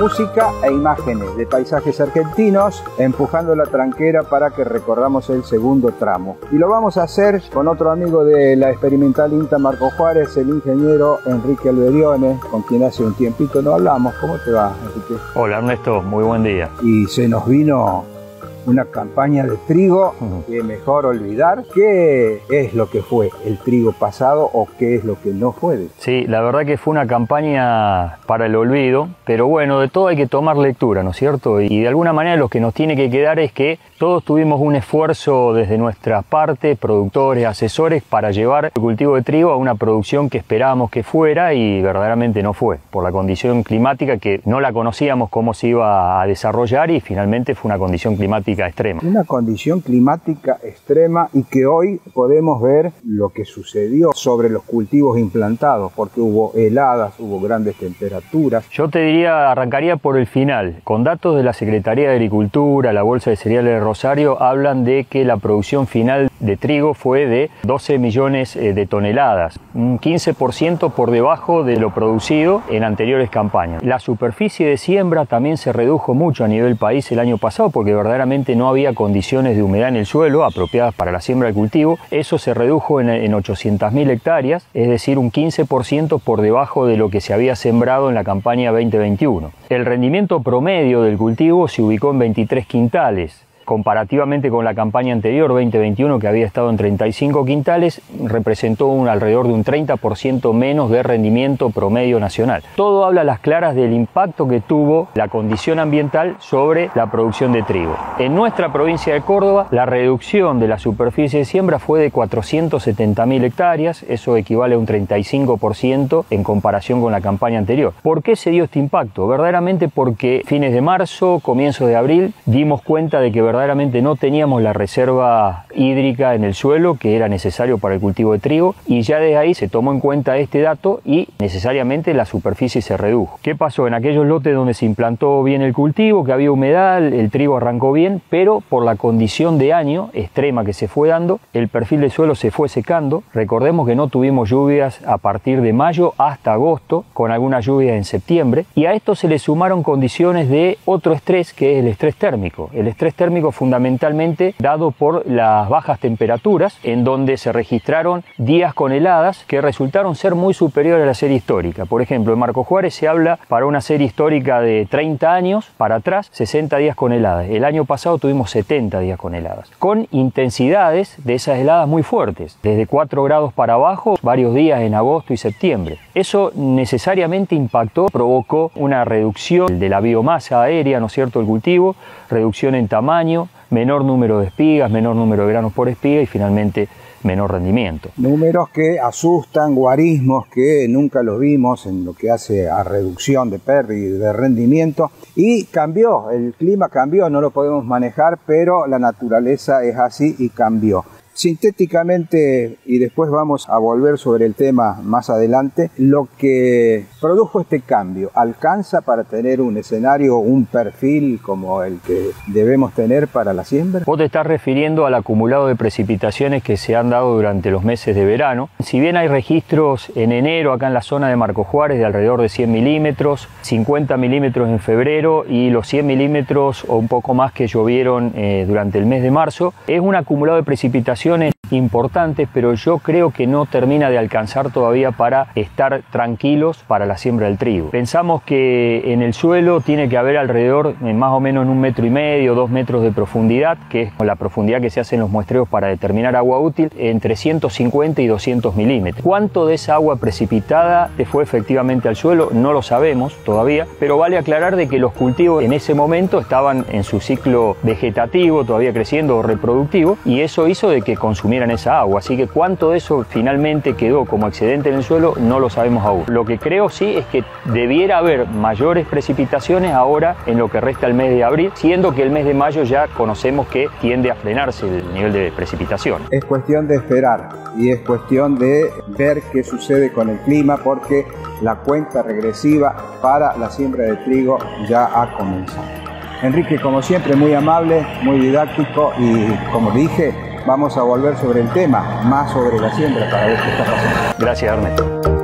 música e imágenes de paisajes argentinos, empujando la tranquera para que recorramos el segundo tramo. Y lo vamos a hacer con otro amigo de la experimental INTA Marco Juárez, el ingeniero Enrique Alberione, con quien hace un tiempito no hablamos. ¿Cómo te va, Enrique? Hola Ernesto, muy buen día. Y se nos vino una campaña de trigo que mejor olvidar. ¿Qué es lo que fue el trigo pasado o qué es lo que no fue? Sí, la verdad que fue una campaña para el olvido, pero bueno, de todo hay que tomar lectura, ¿no es cierto? Y de alguna manera lo que nos tiene que quedar es que todos tuvimos un esfuerzo desde nuestra parte, productores, asesores, para llevar el cultivo de trigo a una producción que esperábamos que fuera y verdaderamente no fue, por la condición climática que no la conocíamos cómo se iba a desarrollar y finalmente fue una condición climática extrema. Una condición climática extrema y que hoy podemos ver lo que sucedió sobre los cultivos implantados, porque hubo heladas, hubo grandes temperaturas. Yo te diría, arrancaría por el final. Con datos de la Secretaría de Agricultura, la Bolsa de Cereales de Rosario, hablan de que la producción final de trigo fue de 12 millones de toneladas, un 15% por debajo de lo producido en anteriores campañas. La superficie de siembra también se redujo mucho a nivel país el año pasado porque verdaderamente no había condiciones de humedad en el suelo apropiadas para la siembra del cultivo. Eso se redujo en 800.000 hectáreas, es decir, un 15% por debajo de lo que se había sembrado en la campaña 2021. El rendimiento promedio del cultivo se ubicó en 23 quintales. Comparativamente con la campaña anterior, 2021, que había estado en 35 quintales, representó alrededor de un 30% menos de rendimiento promedio nacional. Todo habla a las claras del impacto que tuvo la condición ambiental sobre la producción de trigo. En nuestra provincia de Córdoba, la reducción de la superficie de siembra fue de 470.000 hectáreas, eso equivale a un 35% en comparación con la campaña anterior. ¿Por qué se dio este impacto? Verdaderamente porque fines de marzo, comienzos de abril, dimos cuenta de que verdaderamente no teníamos la reserva hídrica en el suelo que era necesario para el cultivo de trigo y ya desde ahí se tomó en cuenta este dato y necesariamente la superficie se redujo. ¿Qué pasó? En aquellos lotes donde se implantó bien el cultivo, que había humedad, el trigo arrancó bien, pero por la condición de año extrema que se fue dando, el perfil del suelo se fue secando. Recordemos que no tuvimos lluvias a partir de mayo hasta agosto, con algunas lluvias en septiembre, y a esto se le sumaron condiciones de otro estrés, que es el estrés térmico. El estrés térmico fundamentalmente dado por las bajas temperaturas, en donde se registraron días con heladas que resultaron ser muy superiores a la serie histórica. Por ejemplo, en Marco Juárez se habla para una serie histórica de 30 años para atrás, 60 días con heladas. El año pasado tuvimos 70 días con heladas, con intensidades de esas heladas muy fuertes, desde 4 grados para abajo, varios días en agosto y septiembre. Eso necesariamente impactó, provocó una reducción de la biomasa aérea, ¿no es cierto?, del cultivo, reducción en tamaño, menor número de espigas, menor número de granos por espiga y finalmente menor rendimiento. Números que asustan, guarismos que nunca los vimos en lo que hace a reducción de pérdida y de rendimiento. Y cambió, el clima cambió, no lo podemos manejar, pero la naturaleza es así y cambió. Sintéticamente, y después vamos a volver sobre el tema más adelante, lo que produjo este cambio, ¿alcanza para tener un escenario, un perfil como el que debemos tener para la siembra? Vos te estás refiriendo al acumulado de precipitaciones que se han dado durante los meses de verano. Si bien hay registros en enero acá en la zona de Marco Juárez de alrededor de 100 milímetros, 50 milímetros en febrero y los 100 milímetros o un poco más que llovieron durante el mes de marzo, es un acumulado de precipitaciones importantes, pero yo creo que no termina de alcanzar todavía para estar tranquilos para la siembra del trigo. Pensamos que en el suelo tiene que haber alrededor más o menos en 1,5 metros, 2 metros de profundidad, que es la profundidad que se hace en los muestreos para determinar agua útil, entre 150 y 200 milímetros. ¿Cuánto de esa agua precipitada fue efectivamente al suelo? No lo sabemos todavía, pero vale aclarar de que los cultivos en ese momento estaban en su ciclo vegetativo, todavía creciendo o reproductivo, y eso hizo de que consumieran esa agua, así que cuánto de eso finalmente quedó como excedente en el suelo no lo sabemos aún. Lo que creo sí es que debiera haber mayores precipitaciones ahora en lo que resta el mes de abril, siendo que el mes de mayo ya conocemos que tiende a frenarse el nivel de precipitación. Es cuestión de esperar y es cuestión de ver qué sucede con el clima, porque la cuenta regresiva para la siembra de trigo ya ha comenzado. Enrique, como siempre, muy amable, muy didáctico y, como dije, vamos a volver sobre el tema, más sobre la siembra para ver qué está pasando. Gracias, Ernesto.